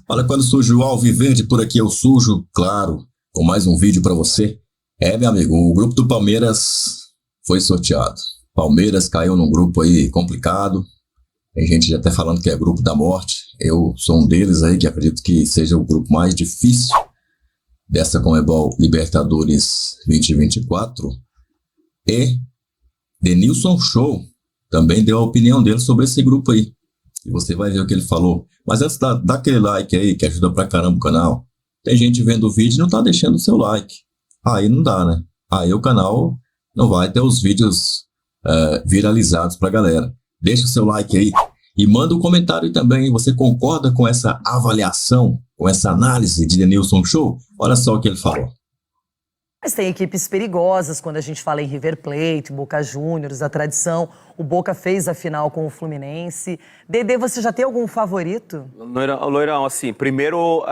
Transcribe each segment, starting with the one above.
Olha, quando surge o Alviverde, por aqui eu sujo, claro, com mais um vídeo para você. Meu amigo, o grupo do Palmeiras foi sorteado. Palmeiras caiu num grupo aí complicado. Tem gente já até falando que é grupo da morte. Eu sou um deles aí, que acredito que seja o grupo mais difícil dessa Conmebol Libertadores 2024. E Denilson Show também deu a opinião dele sobre esse grupo aí. E você vai ver o que ele falou. Mas antes, dá aquele like aí, que ajuda pra caramba o canal. Tem gente vendo o vídeo e não tá deixando o seu like. Aí não dá, né? Aí o canal não vai ter os vídeos viralizados pra galera. Deixa o seu like aí e manda um comentário aí também. Você concorda com essa avaliação, com essa análise de Denilson Show? Olha só o que ele falou. Mas tem equipes perigosas quando a gente fala em River Plate, Boca Juniors, a tradição. O Boca fez a final com o Fluminense. Dedê, você já tem algum favorito? Loirão, assim, primeiro,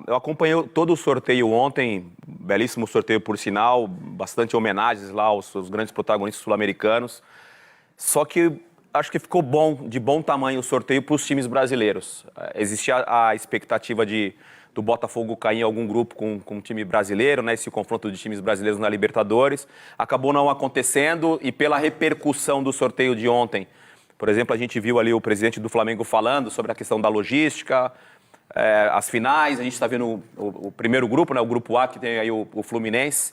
eu acompanhei todo o sorteio ontem, belíssimo sorteio por sinal, bastante homenagens lá aos grandes protagonistas sul-americanos. Só que acho que ficou de bom tamanho o sorteio para os times brasileiros. Existia a expectativa do Botafogo cair em algum grupo com um time brasileiro, né? Esse confronto de times brasileiros na Libertadores. Acabou não acontecendo e pela repercussão do sorteio de ontem, por exemplo, a gente viu ali o presidente do Flamengo falando sobre a questão da logística, as finais, a gente está vendo o primeiro grupo, né? O grupo A, que tem aí o Fluminense,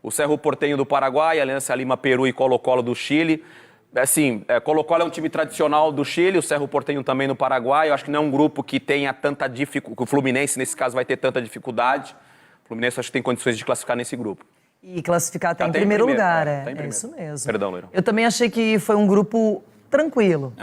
o Cerro Porteño do Paraguai, Aliança Lima, Peru e Colo-Colo do Chile. Assim, Colo-Colo é um time tradicional do Chile, o Cerro Porteño também no Paraguai. Eu acho que não é um grupo que tenha tanta dificuldade, o Fluminense, nesse caso, vai ter tanta dificuldade. O Fluminense, acho que tem condições de classificar nesse grupo. E classificar até em primeiro lugar, é isso mesmo. Perdão, Leirão. Eu também achei que foi um grupo tranquilo.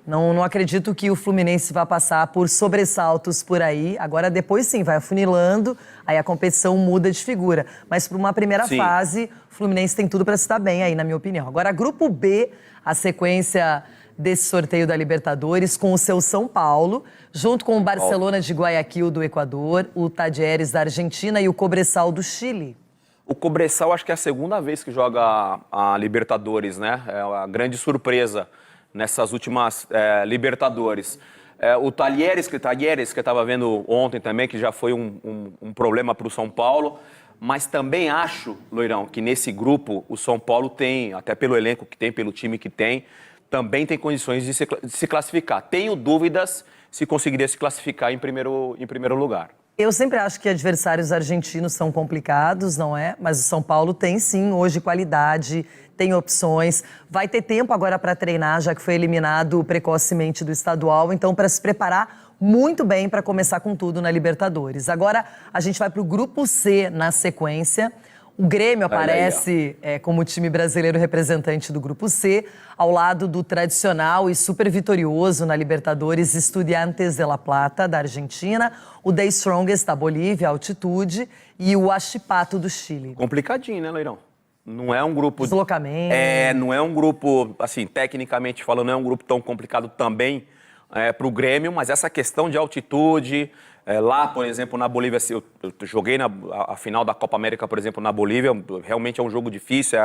Não acredito que o Fluminense vá passar por sobressaltos por aí. Agora, depois sim, vai afunilando, aí a competição muda de figura. Mas para uma primeira fase, o Fluminense tem tudo para se dar bem aí, na minha opinião. Agora, grupo B, a sequência desse sorteio da Libertadores, com o seu São Paulo, junto com o Barcelona de Guayaquil do Equador, o Talleres da Argentina e o Cobresal do Chile. O Cobresal, acho que é a segunda vez que joga a Libertadores, né? É a grande surpresa nessas últimas Libertadores. O Talleres que eu estava vendo ontem também, que já foi um problema para o São Paulo, mas também acho, Loirão, que nesse grupo o São Paulo tem, até pelo elenco que tem, pelo time que tem, também tem condições de se classificar. Tenho dúvidas se conseguiria se classificar em primeiro lugar. Eu sempre acho que adversários argentinos são complicados, não é? Mas o São Paulo tem sim hoje qualidade, tem opções. Vai ter tempo agora para treinar, já que foi eliminado precocemente do estadual. Então, para se preparar muito bem para começar com tudo na Libertadores. Agora, a gente vai para o Grupo C na sequência. O Grêmio aparece como time brasileiro representante do Grupo C, ao lado do tradicional e super vitorioso na Libertadores Estudiantes de La Plata, da Argentina, o The Strongest da Bolívia, Altitude, e o Huachipato do Chile. Complicadinho, né, Leirão? Não é um grupo... Deslocamento. Não é um grupo, assim, tecnicamente falando, não é um grupo tão complicado também para o Grêmio, mas essa questão de altitude... lá, por exemplo, na Bolívia, eu joguei a final da Copa América, por exemplo, na Bolívia, realmente é um jogo difícil,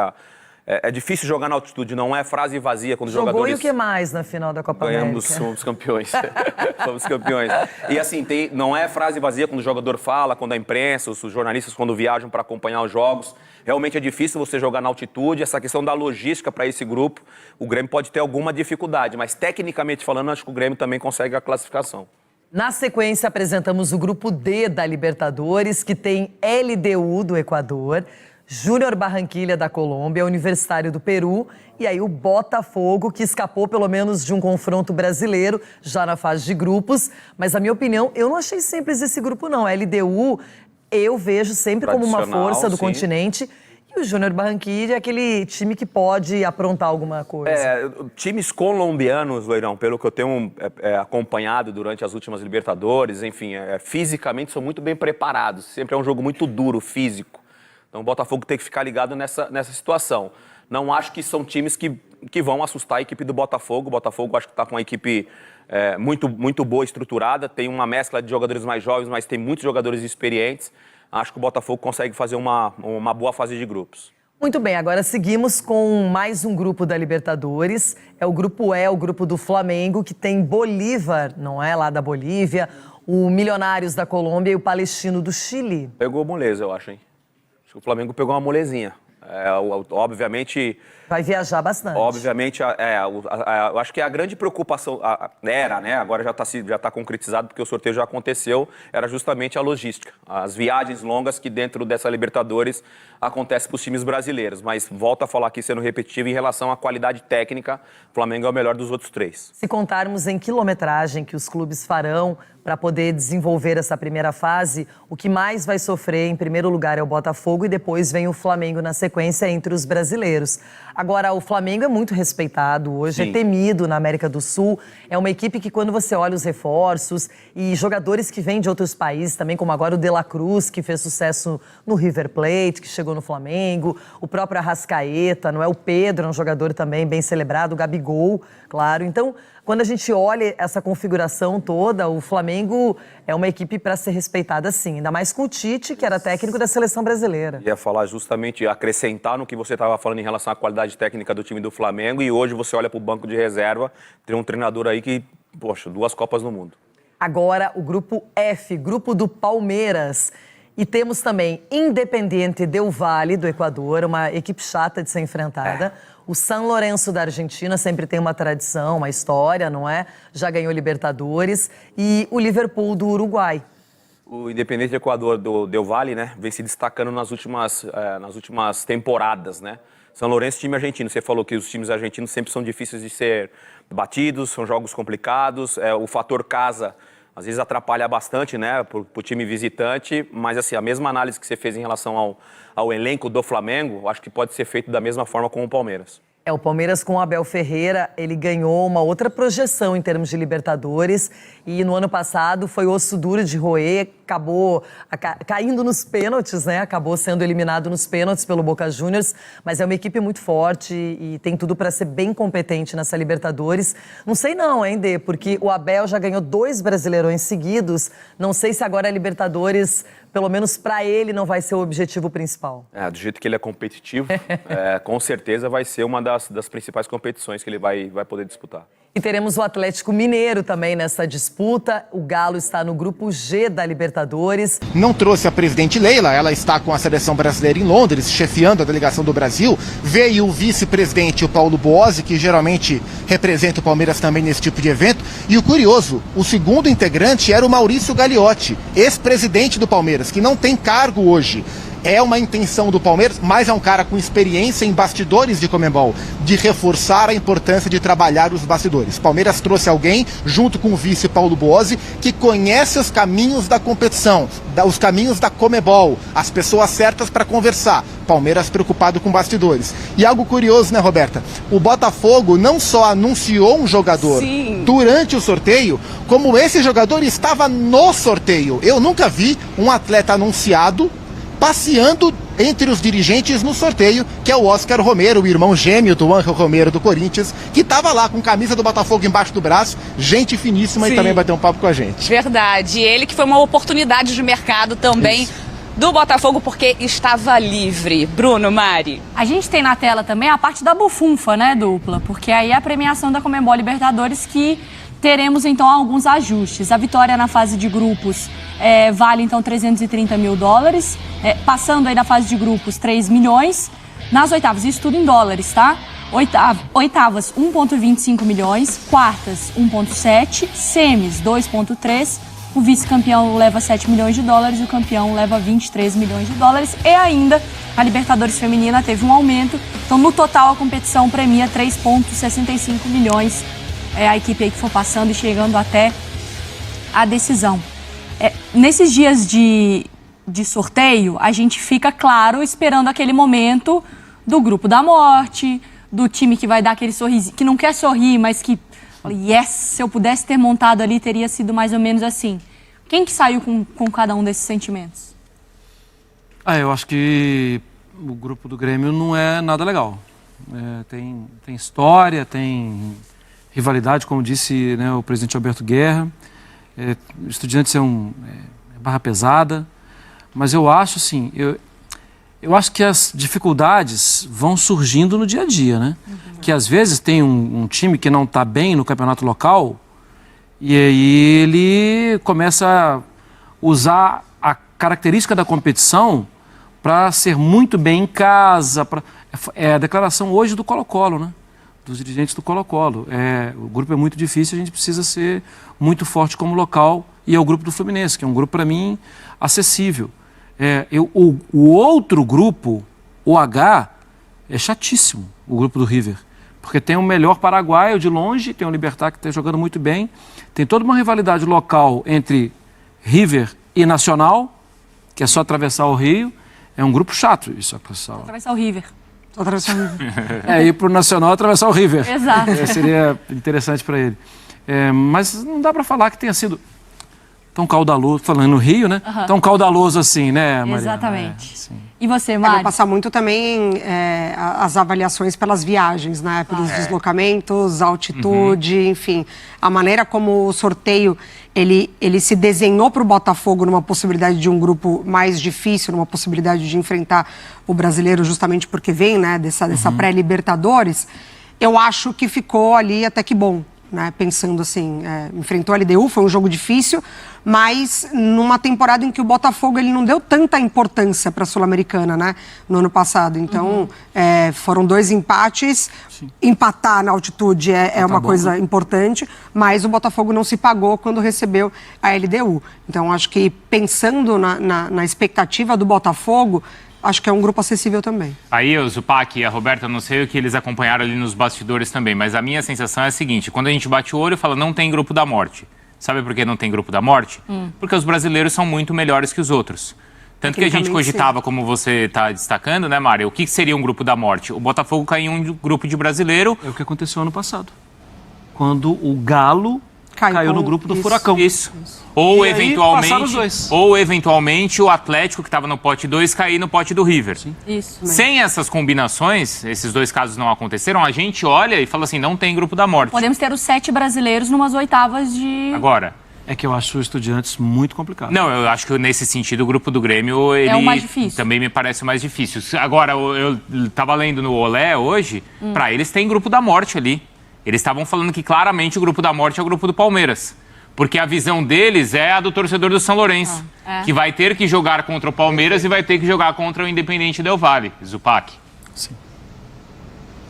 é difícil jogar na altitude, não é frase vazia quando os jogadores... Jogou e o que mais na final da Copa América? Somos campeões, somos campeões. E assim, não é frase vazia quando o jogador fala, quando a imprensa, os jornalistas quando viajam para acompanhar os jogos, realmente é difícil você jogar na altitude, essa questão da logística para esse grupo, o Grêmio pode ter alguma dificuldade, mas tecnicamente falando, acho que o Grêmio também consegue a classificação. Na sequência, apresentamos o Grupo D da Libertadores, que tem LDU do Equador, Júnior Barranquilla da Colômbia, Universitário do Peru e aí o Botafogo, que escapou pelo menos de um confronto brasileiro já na fase de grupos. Mas, a minha opinião, eu não achei simples esse grupo, não. A LDU eu vejo sempre como uma força do continente. E o Júnior Barranquilla é aquele time que pode aprontar alguma coisa. Times colombianos, Loirão, pelo que eu tenho acompanhado durante as últimas Libertadores, enfim, fisicamente são muito bem preparados. Sempre é um jogo muito duro, físico. Então o Botafogo tem que ficar ligado nessa situação. Não acho que são times que vão assustar a equipe do Botafogo. O Botafogo acho que está com uma equipe muito boa, estruturada. Tem uma mescla de jogadores mais jovens, mas tem muitos jogadores experientes. Acho que o Botafogo consegue fazer uma boa fase de grupos. Muito bem, agora seguimos com mais um grupo da Libertadores. É o Grupo E, o grupo do Flamengo, que tem Bolívar, não é? Lá da Bolívia. o Milionários da Colômbia e o Palestino do Chile. Pegou moleza, eu acho, hein? Acho que o Flamengo pegou uma molezinha. Obviamente... Vai viajar bastante. Obviamente, eu acho que a grande preocupação era, né? Agora já tá concretizado porque o sorteio já aconteceu, era justamente a logística. As viagens longas que dentro dessa Libertadores acontecem para os times brasileiros. Mas volto a falar aqui, sendo repetitivo, em relação à qualidade técnica, o Flamengo é o melhor dos outros 3. Se contarmos em quilometragem que os clubes farão para poder desenvolver essa primeira fase, o que mais vai sofrer, em primeiro lugar, é o Botafogo e depois vem o Flamengo na sequência entre os brasileiros. Agora, o Flamengo é muito respeitado hoje, Sim. É temido na América do Sul. É uma equipe que, quando você olha os reforços e jogadores que vêm de outros países também, como agora o De La Cruz, que fez sucesso no River Plate, que chegou no Flamengo, o próprio Arrascaeta, não é? O Pedro é um jogador também bem celebrado, o Gabigol, claro. Então, quando a gente olha essa configuração toda, o Flamengo é uma equipe para ser respeitada sim, ainda mais com o Tite, que era técnico da seleção brasileira. Ia falar justamente, acrescentar no que você estava falando em relação à qualidade técnica do time do Flamengo, e hoje você olha para o banco de reserva, tem um treinador aí que, poxa, 2 Copas no mundo. Agora o grupo F, grupo do Palmeiras. E temos também Independiente del Valle, do Equador, uma equipe chata de ser enfrentada. O San Lorenzo da Argentina sempre tem uma tradição, uma história, não é? Já ganhou Libertadores. E o Liverpool do Uruguai. O Independiente do Equador, do Del Valle, né, vem se destacando nas últimas temporadas, né? São Lourenço, time argentino. Você falou que os times argentinos sempre são difíceis de ser batidos, são jogos complicados. O fator casa, às vezes, atrapalha bastante, né, pro time visitante. Mas, assim, a mesma análise que você fez em relação ao elenco do Flamengo, acho que pode ser feito da mesma forma com o Palmeiras. O Palmeiras com o Abel Ferreira, ele ganhou uma outra projeção em termos de Libertadores e no ano passado foi osso duro de roer, acabou caindo nos pênaltis, né? Acabou sendo eliminado nos pênaltis pelo Boca Juniors, mas é uma equipe muito forte e tem tudo para ser bem competente nessa Libertadores. Não sei não, hein, Dê? Porque o Abel já ganhou 2 Brasileirões seguidos, não sei se agora a Libertadores, pelo menos para ele, não vai ser o objetivo principal. Do jeito que ele é competitivo, com certeza vai ser uma das principais competições que ele vai poder disputar. E teremos o Atlético Mineiro também nessa disputa. O Galo está no grupo G da Libertadores. Não trouxe a presidente Leila, ela está com a seleção brasileira em Londres, chefiando a delegação do Brasil. Veio o vice-presidente, o Paulo Boazzi, que geralmente representa o Palmeiras também nesse tipo de evento. E o curioso, o segundo integrante era o Maurício Gagliotti, ex-presidente do Palmeiras, que não tem cargo hoje. É uma intenção do Palmeiras, mas é um cara com experiência em bastidores de Conmebol, de reforçar a importância de trabalhar os bastidores. Palmeiras trouxe alguém, junto com o vice Paulo Boazzi, que conhece os caminhos da competição, os caminhos da Conmebol, as pessoas certas para conversar. Palmeiras preocupado com bastidores. E algo curioso, né, Roberta? O Botafogo não só anunciou um jogador durante o sorteio, como esse jogador estava no sorteio. Eu nunca vi um atleta anunciado passeando entre os dirigentes no sorteio, que é o Oscar Romero, o irmão gêmeo do Ángel Romero do Corinthians, que estava lá com camisa do Botafogo embaixo do braço, gente finíssima. Sim. E também bateu um papo com a gente. Verdade, ele que foi uma oportunidade de mercado também do Botafogo, porque estava livre. Bruno, Mari. A gente tem na tela também a parte da bufunfa, né, dupla, porque aí é a premiação da Conmebol Libertadores que teremos então alguns ajustes. A vitória na fase de grupos vale então $330 mil, passando aí na fase de grupos 3 milhões, nas oitavas, isso tudo em dólares, tá? Oitavas 1,25 milhões, quartas 1,7, semis 2,3, o vice-campeão leva $7 milhões e o campeão leva $23 milhões e ainda a Libertadores Feminina teve um aumento, então no total a competição premia 3,65 milhões. É a equipe aí que for passando e chegando até a decisão. Nesses dias de sorteio, a gente fica, claro, esperando aquele momento do grupo da morte, do time que vai dar aquele sorriso, que não quer sorrir, mas que, yes, se eu pudesse ter montado ali, teria sido mais ou menos assim. Quem que saiu com cada um desses sentimentos? Eu acho que o grupo do Grêmio não é nada legal. Tem história, tem rivalidade, como disse, né, o presidente Alberto Guerra. Estudiantes é barra pesada, mas eu acho assim, eu acho que as dificuldades vão surgindo no dia a dia, né? Que às vezes tem um time que não está bem no campeonato local E aí ele começa a usar a característica da competição para ser muito bem em casa. É a declaração hoje do Colo-Colo, né? Dos dirigentes do Colo-Colo. O grupo é muito difícil, a gente precisa ser muito forte como local. E é o grupo do Fluminense, que é um grupo, para mim, acessível. O outro grupo, o H, é chatíssimo, o grupo do River. Porque tem o melhor paraguaio de longe, tem o Libertad que está jogando muito bem. Tem toda uma rivalidade local entre River e Nacional, que é só atravessar o Rio. É um grupo chato isso. Só atravessar o River. Ir para o Nacional atravessar o River. Exato. Seria interessante para ele. Mas não dá para falar que tenha sido tão caudaloso, falando no Rio, né? Tão caudaloso assim, né, Mariana? Exatamente. E você, Mari? Vai passar muito também as avaliações pelas viagens, né? Pelos deslocamentos, altitude, enfim. A maneira como o sorteio, ele se desenhou para o Botafogo numa possibilidade de um grupo mais difícil, numa possibilidade de enfrentar o brasileiro justamente porque vem, né, dessa pré-Libertadores. Eu acho que ficou ali até que bom. Né, pensando assim, enfrentou a LDU, foi um jogo difícil, mas numa temporada em que o Botafogo ele não deu tanta importância para a Sul-Americana, né, no ano passado. Então, foram 2 empates. Sim. Empatar na altitude é uma coisa importante, mas o Botafogo não se pagou quando recebeu a LDU. Então, acho que pensando na expectativa do Botafogo, acho que é um grupo acessível também. Aí, o Zupac e a Roberta, não sei o que eles acompanharam ali nos bastidores também, mas a minha sensação é a seguinte, quando a gente bate o olho e fala não tem grupo da morte. Sabe por que não tem grupo da morte? Porque os brasileiros são muito melhores que os outros. Tanto que a gente cogitava, como você está destacando, né, Mário? O que seria um grupo da morte? O Botafogo caiu em um grupo de brasileiro. É o que aconteceu ano passado. Quando o Galo caiu no grupo do Furacão. Isso. Ou eventualmente o Atlético, que estava no pote 2, cair no pote do River. Sim. Isso. Sem essas combinações, esses 2 casos não aconteceram, a gente olha e fala assim, não tem grupo da morte. Podemos ter os 7 brasileiros numas oitavas de... Agora... É que eu acho o Estudiantes muito complicado. Não, eu acho que nesse sentido o grupo do Grêmio, ele é o mais difícil. Também me parece o mais difícil. Agora, eu estava lendo no Olé hoje, para eles tem grupo da morte ali. Eles estavam falando que claramente o grupo da morte é o grupo do Palmeiras. Porque a visão deles é a do torcedor do São Lourenço, que vai ter que jogar contra o Palmeiras e vai ter que jogar contra o Independente Del Valle, Zupac. Sim.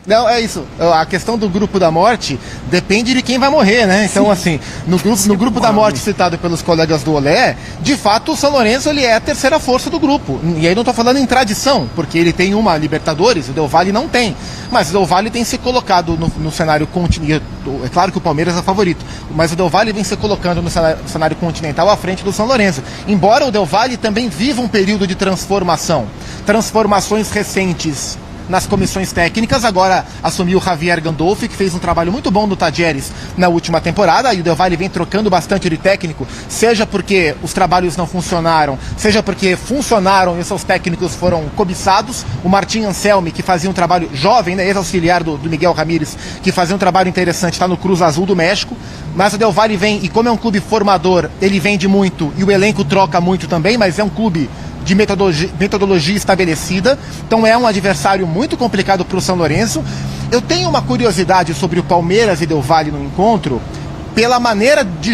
Não, é isso. A questão do grupo da morte depende de quem vai morrer, né? Então, assim, no grupo da morte citado pelos colegas do Olé, de fato, o São Lourenço ele é a terceira força do grupo. E aí não estou falando em tradição, porque ele tem uma Libertadores, o Del Valle não tem. Mas o Del Valle tem se colocado no cenário continental. É claro que o Palmeiras é favorito, mas o Del Valle vem se colocando no cenário continental à frente do São Lourenço. Embora o Del Valle também viva um período de transformação. Transformações recentes nas comissões técnicas, agora assumiu o Javier Gandolfi, que fez um trabalho muito bom no Tadieres na última temporada, e o Del Valle vem trocando bastante de técnico, seja porque os trabalhos não funcionaram, seja porque funcionaram e seus técnicos foram cobiçados. O Martim Anselmi, que fazia um trabalho jovem, né, ex-auxiliar do Miguel Ramírez, que fazia um trabalho interessante, está no Cruz Azul do México, mas o Del Valle vem, e como é um clube formador, ele vende muito, e o elenco troca muito também, mas é um clube de metodologia estabelecida, então é um adversário muito complicado para o São Lourenço. Eu tenho uma curiosidade sobre o Palmeiras e Del Valle no encontro, pela maneira de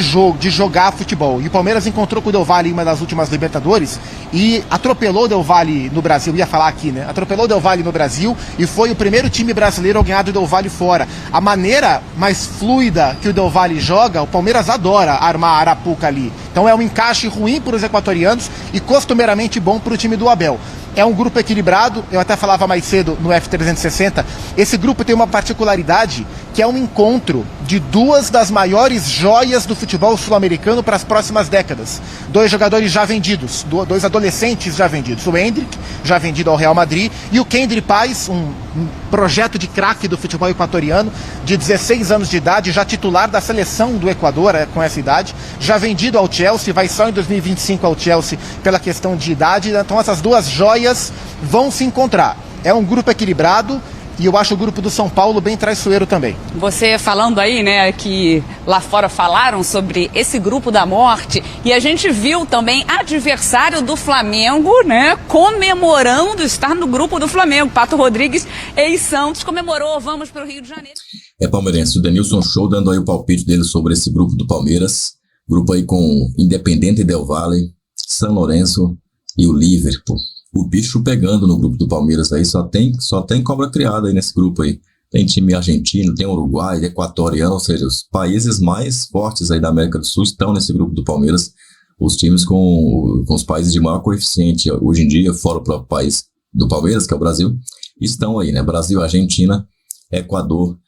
jogar futebol. E o Palmeiras encontrou com o Del Valle em uma das últimas Libertadores e atropelou o Del Valle no Brasil, ia falar aqui, né? Atropelou o Del Valle no Brasil e foi o primeiro time brasileiro a ganhar do Del Valle fora. A maneira mais fluida que o Del Valle joga, o Palmeiras adora armar a arapuca ali. Então é um encaixe ruim para os equatorianos e costumeiramente bom para o time do Abel. É um grupo equilibrado, eu até falava mais cedo no F360, esse grupo tem uma particularidade que é um encontro de 2 das maiores joias do futebol sul-americano para as próximas décadas. 2 jogadores já vendidos, 2 adolescentes já vendidos. O Endrick, já vendido ao Real Madrid, e o Kendry Páez, um projeto de craque do futebol equatoriano, de 16 anos de idade, já titular da seleção do Equador com essa idade, já vendido ao Chelsea, vai só em 2025 ao Chelsea pela questão de idade. Então essas 2 joias vão se encontrar. É um grupo equilibrado. E eu acho o grupo do São Paulo bem traiçoeiro também. Você falando aí, né, que lá fora falaram sobre esse grupo da morte, e a gente viu também adversário do Flamengo, né, comemorando estar no grupo do Flamengo. Pato Rodrigues, ex-Santos, comemorou, vamos para o Rio de Janeiro. é palmeirense. O Denilson Show dando aí o palpite dele sobre esse grupo do Palmeiras. Grupo aí com Independente Del Valle, São Lourenço e o Liverpool. O bicho pegando no grupo do Palmeiras aí, só tem cobra criada aí nesse grupo aí. Tem time argentino, tem Uruguai, equatoriano, ou seja, os países mais fortes aí da América do Sul estão nesse grupo do Palmeiras. Os times com os países de maior coeficiente hoje em dia, fora o próprio país do Palmeiras, que é o Brasil, estão aí, né? Brasil, Argentina, Equador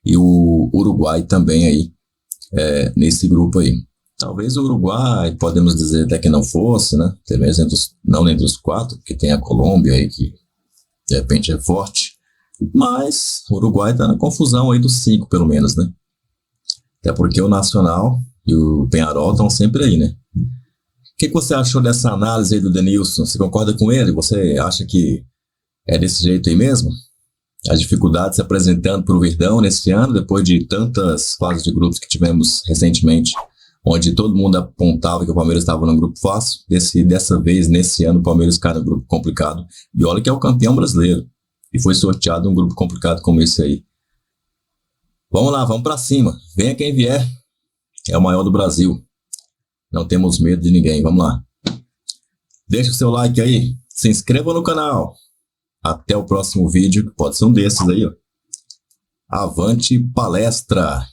e o Uruguai também aí nesse grupo aí. Talvez o Uruguai, podemos dizer até que não fosse, né? Talvez não entre os 4, porque tem a Colômbia aí que de repente é forte. Mas o Uruguai está na confusão aí dos 5, pelo menos, né? Até porque o Nacional e o Peñarol estão sempre aí, né? O que você achou dessa análise aí do Denilson? Você concorda com ele? Você acha que é desse jeito aí mesmo? As dificuldades se apresentando para o Verdão nesse ano, depois de tantas fases de grupos que tivemos recentemente, onde todo mundo apontava que o Palmeiras estava num grupo fácil. Dessa vez, nesse ano, o Palmeiras cai num grupo complicado. E olha que é o campeão brasileiro. E foi sorteado um grupo complicado como esse aí. Vamos lá, vamos para cima. Venha quem vier. É o maior do Brasil. Não temos medo de ninguém. Vamos lá. Deixa o seu like aí. Se inscreva no canal. Até o próximo vídeo, que pode ser um desses aí, ó. Avante palestra!